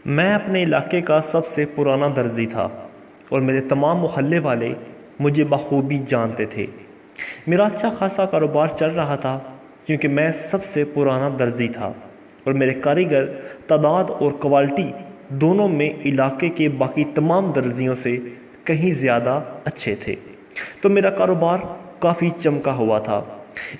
میں اپنے علاقے کا سب سے پرانا درزی تھا اور میرے تمام محلے والے مجھے بخوبی جانتے تھے۔ میرا اچھا خاصا کاروبار چل رہا تھا کیونکہ میں سب سے پرانا درزی تھا اور میرے کاریگر تعداد اور کوالٹی دونوں میں علاقے کے باقی تمام درزیوں سے کہیں زیادہ اچھے تھے، تو میرا کاروبار کافی چمکا ہوا تھا۔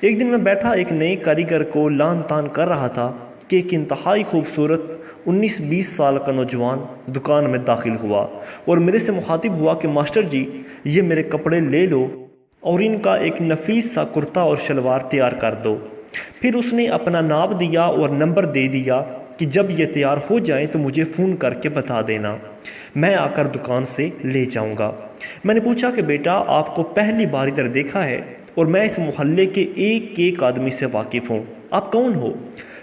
ایک دن میں بیٹھا ایک نئے کاریگر کو لان تان کر رہا تھا کہ ایک انتہائی خوبصورت 19-20 سال کا نوجوان دکان میں داخل ہوا اور میرے سے مخاطب ہوا کہ ماسٹر جی، یہ میرے کپڑے لے لو اور ان کا ایک نفیس سا کرتا اور شلوار تیار کر دو۔ پھر اس نے اپنا نام دیا اور نمبر دے دیا کہ جب یہ تیار ہو جائیں تو مجھے فون کر کے بتا دینا، میں آ کر دکان سے لے جاؤں گا۔ میں نے پوچھا کہ بیٹا، آپ کو پہلی بار ادھر دیکھا ہے اور میں اس محلے کے ایک ایک آدمی سے واقف ہوں، آپ کون ہو؟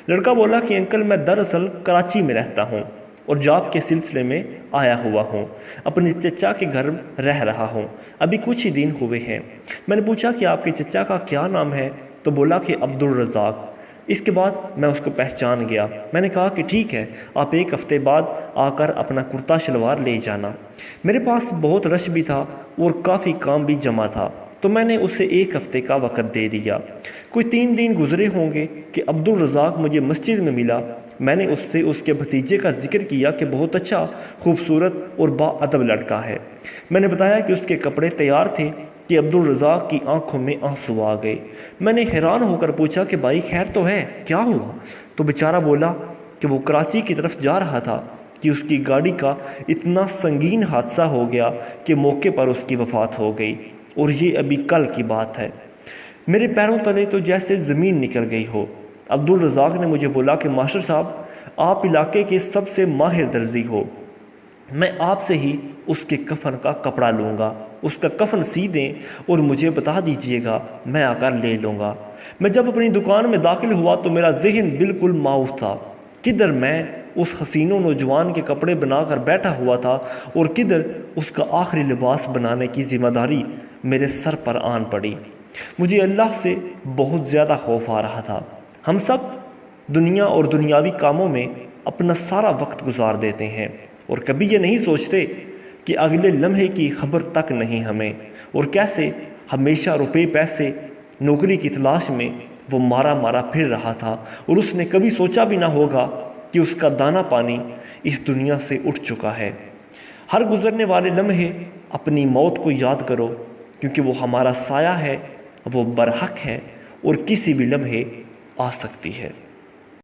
لڑکا بولا کہ انکل، میں دراصل کراچی میں رہتا ہوں اور جاب کے سلسلے میں آیا ہوا ہوں، اپنے چچا کے گھر رہ رہا ہوں، ابھی کچھ ہی دن ہوئے ہیں۔ میں نے پوچھا کہ آپ کے چچا کا کیا نام ہے؟ تو بولا کہ عبدالرزاق۔ اس کے بعد میں اس کو پہچان گیا۔ میں نے کہا کہ ٹھیک ہے، آپ ایک ہفتے بعد آ کر اپنا کرتا شلوار لے جانا۔ میرے پاس بہت رش بھی تھا اور کافی کام بھی جمع تھا، تو میں نے اسے ایک ہفتے کا وقت دے دیا۔ کوئی 3 دن گزرے ہوں گے کہ عبدالرزاق مجھے مسجد میں ملا۔ میں نے اس سے اس کے بھتیجے کا ذکر کیا کہ بہت اچھا، خوبصورت اور با ادب لڑکا ہے۔ میں نے بتایا کہ اس کے کپڑے تیار تھے کہ عبدالرزاق کی آنکھوں میں آنسو آ گئے۔ میں نے حیران ہو کر پوچھا کہ بھائی خیر تو ہے، کیا ہوا؟ تو بیچارہ بولا کہ وہ کراچی کی طرف جا رہا تھا کہ اس کی گاڑی کا اتنا سنگین حادثہ ہو گیا کہ موقع پر اس کی وفات ہو گئی، اور یہ ابھی کل کی بات ہے۔ میرے پیروں تلے تو جیسے زمین نکل گئی ہو۔ عبدالرزاق نے مجھے بولا کہ ماسٹر صاحب، آپ علاقے کے سب سے ماہر درزی ہو، میں آپ سے ہی اس کے کفن کا کپڑا لوں گا، اس کا کفن سی دیں اور مجھے بتا دیجئے گا، میں آ کر لے لوں گا۔ میں جب اپنی دکان میں داخل ہوا تو میرا ذہن بالکل معاف تھا، کدھر میں اس حسین و نوجوان کے کپڑے بنا کر بیٹھا ہوا تھا اور کدھر اس کا آخری لباس بنانے کی ذمہ داری میرے سر پر آن پڑی۔ مجھے اللہ سے بہت زیادہ خوف آ رہا تھا۔ ہم سب دنیا اور دنیاوی کاموں میں اپنا سارا وقت گزار دیتے ہیں اور کبھی یہ نہیں سوچتے کہ اگلے لمحے کی خبر تک نہیں ہمیں، اور کیسے ہمیشہ روپے پیسے نوکری کی تلاش میں وہ مارا پھر رہا تھا، اور اس نے کبھی سوچا بھی نہ ہوگا کہ اس کا دانہ پانی اس دنیا سے اٹھ چکا ہے۔ ہر گزرنے والے لمحے اپنی موت کو یاد کرو، کیونکہ وہ ہمارا سایہ ہے، وہ برحق ہے اور کسی بھی لمحے آ سکتی ہے۔